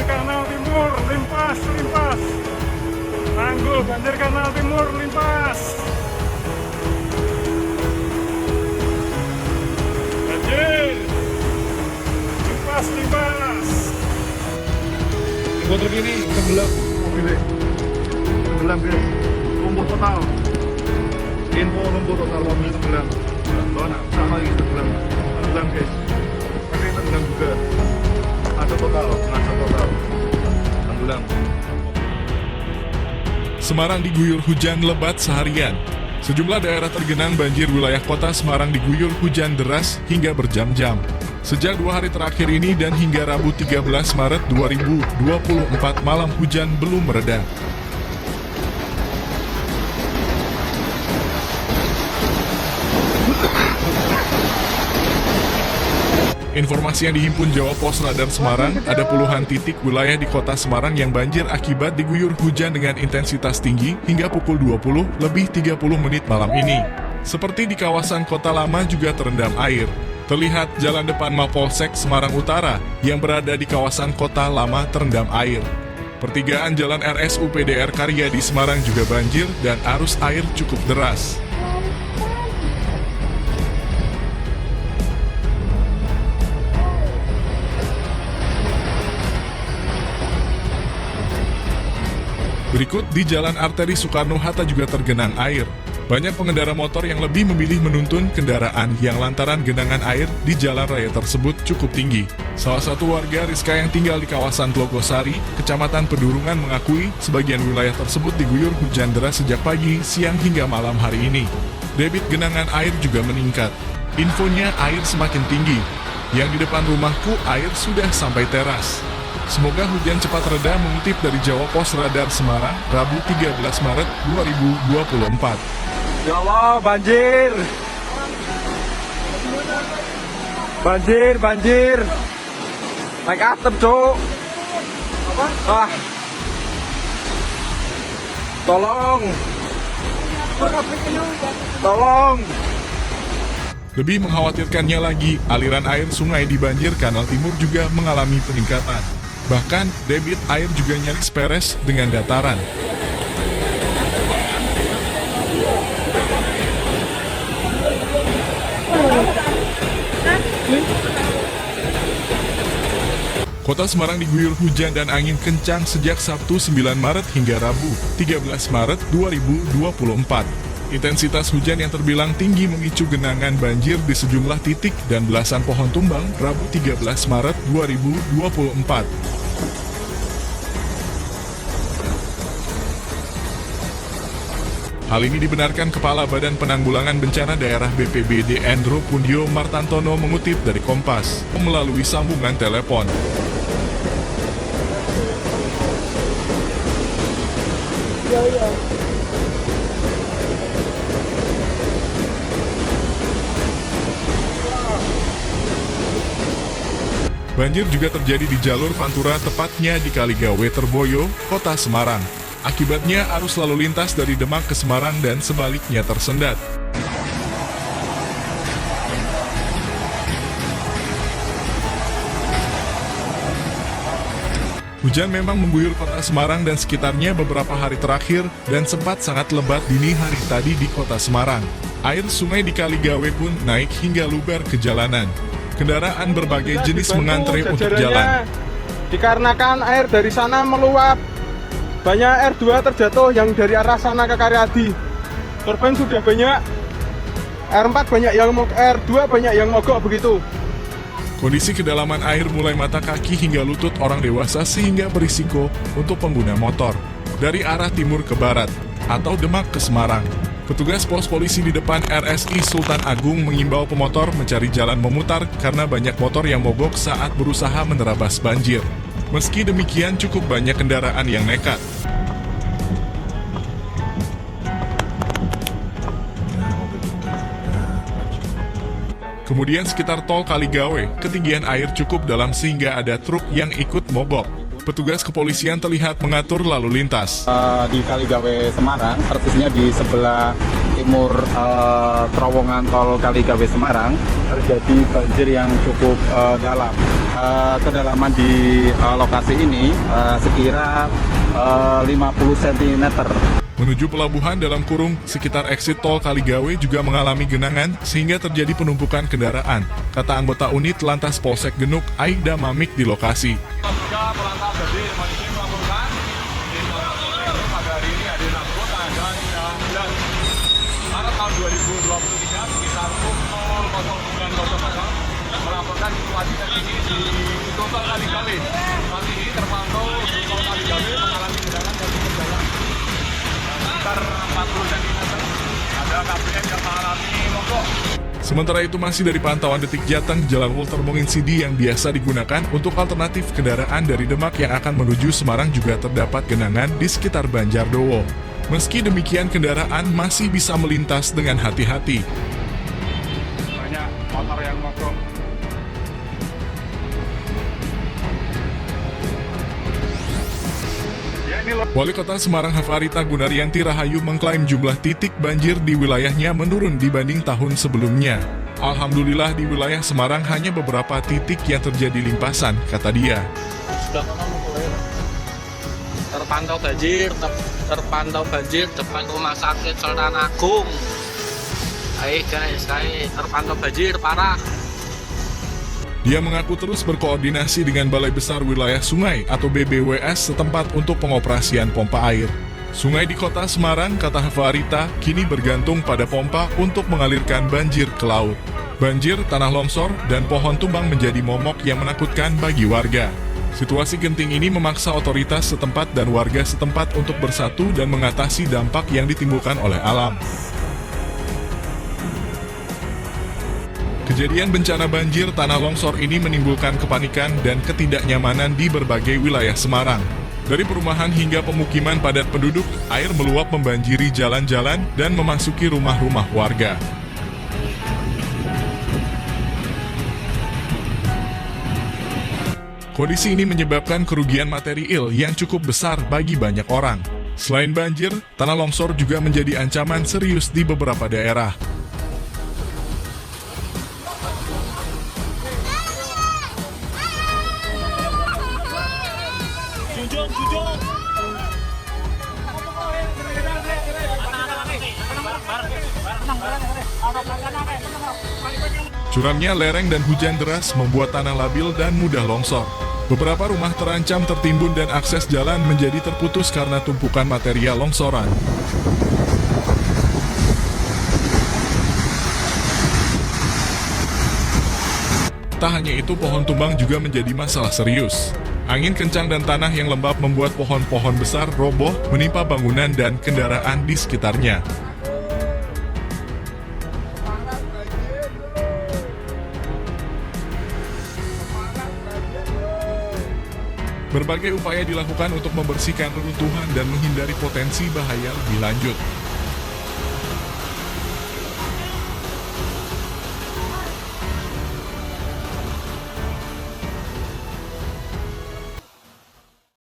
banjir Kanal Timur, limpas, limpas. Tanggul banjir Kanal Timur, limpas. Banjir, limpas, limpas. Info terkini tenggelam mobilnya. Tenggelam guys, lumpuh total. Info lumpuh total mobil tenggelam. Soalnya sama lagi tenggelam guys. Ini tenggelam juga. Ada total, tenggelam. Semarang diguyur hujan lebat seharian. Sejumlah daerah tergenang banjir wilayah kota Semarang diguyur hujan deras hingga berjam-jam. Sejak 2 hari terakhir ini dan hingga Rabu 13 Maret 2024 malam hujan belum mereda. Informasi yang dihimpun Jawa Pos Radar Semarang, ada puluhan titik wilayah di kota Semarang yang banjir akibat diguyur hujan dengan intensitas tinggi hingga pukul 20:30 malam ini. Seperti di kawasan Kota Lama juga terendam air. Terlihat jalan depan Mapolsek Semarang Utara yang berada di kawasan Kota Lama terendam air. Pertigaan jalan RSUPDR Karya di Semarang juga banjir dan arus air cukup deras. Berikut di Jalan Arteri Soekarno-Hatta juga tergenang air. Banyak pengendara motor yang lebih memilih menuntun kendaraan yang lantaran genangan air di jalan raya tersebut cukup tinggi. Salah satu warga Rizka yang tinggal di kawasan Tlogosari, Kecamatan Pedurungan mengakui sebagian wilayah tersebut diguyur hujan deras sejak pagi, siang hingga malam hari ini. Debit genangan air juga meningkat. Infonya air semakin tinggi. Yang di depan rumahku air sudah sampai teras. Semoga hujan cepat reda, mengutip dari Jawa Pos Radar Semarang, Rabu 13 Maret 2024. Ya Allah, banjir. Banjir, banjir. Naik atap, Cuk. Ah. Tolong. Tolong. Lebih mengkhawatirkannya lagi, aliran air sungai di banjir Kanal Timur juga mengalami peningkatan. Bahkan, debit air juga nyaris peres dengan dataran. Kota Semarang diguyur hujan dan angin kencang sejak Sabtu 9 Maret hingga Rabu 13 Maret 2024. Intensitas hujan yang terbilang tinggi memicu genangan banjir di sejumlah titik dan belasan pohon tumbang Rabu 13 Maret 2024. Hal ini dibenarkan Kepala Badan Penanggulangan Bencana Daerah BPBD Endro Pundio Martantono mengutip dari Kompas melalui sambungan telepon. Banjir juga terjadi di jalur Pantura, tepatnya di Kaligawe Terboyo, Kota Semarang. Akibatnya arus lalu lintas dari Demak ke Semarang dan sebaliknya tersendat. Hujan memang mengguyur kota Semarang dan sekitarnya beberapa hari terakhir dan sempat sangat lebat dini hari tadi di kota Semarang. Air sungai di Kaligawe pun naik hingga luber ke jalanan. Kendaraan berbagai jenis mengantre untuk jalan. Dikarenakan air dari sana meluap, banyak R2 terjatuh yang dari arah sana ke Karyadi. Korban sudah banyak, R4 banyak yang R2 banyak yang mogok begitu. Kondisi kedalaman air mulai mata kaki hingga lutut orang dewasa sehingga berisiko untuk pengguna motor dari arah timur ke barat atau Demak ke Semarang. Petugas pos polisi di depan RSI Sultan Agung mengimbau pemotor mencari jalan memutar karena banyak motor yang mogok saat berusaha menerabas banjir. Meski demikian cukup banyak kendaraan yang nekat. Kemudian sekitar tol Kaligawe, ketinggian air cukup dalam sehingga ada truk yang ikut mogok. Petugas kepolisian terlihat mengatur lalu lintas. Di Kaligawe Semarang, persisnya di sebelah timur terowongan tol Kaligawe Semarang, terjadi banjir yang cukup dalam. kedalaman di lokasi ini sekira 50 cm. Menuju pelabuhan dalam kurung sekitar exit tol Kaligawe juga mengalami genangan sehingga terjadi penumpukan kendaraan, kata anggota unit Lantas Polsek Genuk Aida Mamik di lokasi. Juga Polantas Gede masih melaporkan pada hari ini ada Rabu tanggal 19 Maret tahun 2023 sekitar pukul 09.00 melaporkan situasi terkini di tol Kaligawe. Saat ini terpantau di tol Kaligawe mengalami genangan dari ketinggian sekitar 40 cm. Ada KPM yang mengalami mogok. Sementara itu masih dari pantauan Detik Jateng, Jalan Walter Monginsidi yang biasa digunakan untuk alternatif kendaraan dari Demak yang akan menuju Semarang juga terdapat genangan di sekitar Banjardowo. Meski demikian kendaraan masih bisa melintas dengan hati-hati. Banyak motor yang mogok. Wali Kota Semarang Hafarita Gunaryanti Rahayu mengklaim jumlah titik banjir di wilayahnya menurun dibanding tahun sebelumnya. Alhamdulillah di wilayah Semarang hanya beberapa titik yang terjadi limpasan, kata dia. Sudah terpantau banjir depan Rumah Sakit Sultan Agung. Guys, terpantau banjir parah. Dia mengaku terus berkoordinasi dengan Balai Besar Wilayah Sungai atau BBWS setempat untuk pengoperasian pompa air. Sungai di kota Semarang, kata Hafarita, kini bergantung pada pompa untuk mengalirkan banjir ke laut. Banjir, tanah longsor, dan pohon tumbang menjadi momok yang menakutkan bagi warga. Situasi genting ini memaksa otoritas setempat dan warga setempat untuk bersatu dan mengatasi dampak yang ditimbulkan oleh alam. Kejadian bencana banjir tanah longsor ini menimbulkan kepanikan dan ketidaknyamanan di berbagai wilayah Semarang. Dari perumahan hingga pemukiman padat penduduk, air meluap membanjiri jalan-jalan dan memasuki rumah-rumah warga. Kondisi ini menyebabkan kerugian material yang cukup besar bagi banyak orang. Selain banjir, tanah longsor juga menjadi ancaman serius di beberapa daerah. Curamnya lereng dan hujan deras membuat tanah labil dan mudah longsor. Beberapa rumah terancam tertimbun dan akses jalan menjadi terputus karena tumpukan material longsoran. Tak hanya itu, pohon tumbang juga menjadi masalah serius. Angin kencang dan tanah yang lembab membuat pohon-pohon besar roboh menimpa bangunan dan kendaraan di sekitarnya. Berbagai upaya dilakukan untuk membersihkan reruntuhan dan menghindari potensi bahaya lebih lanjut.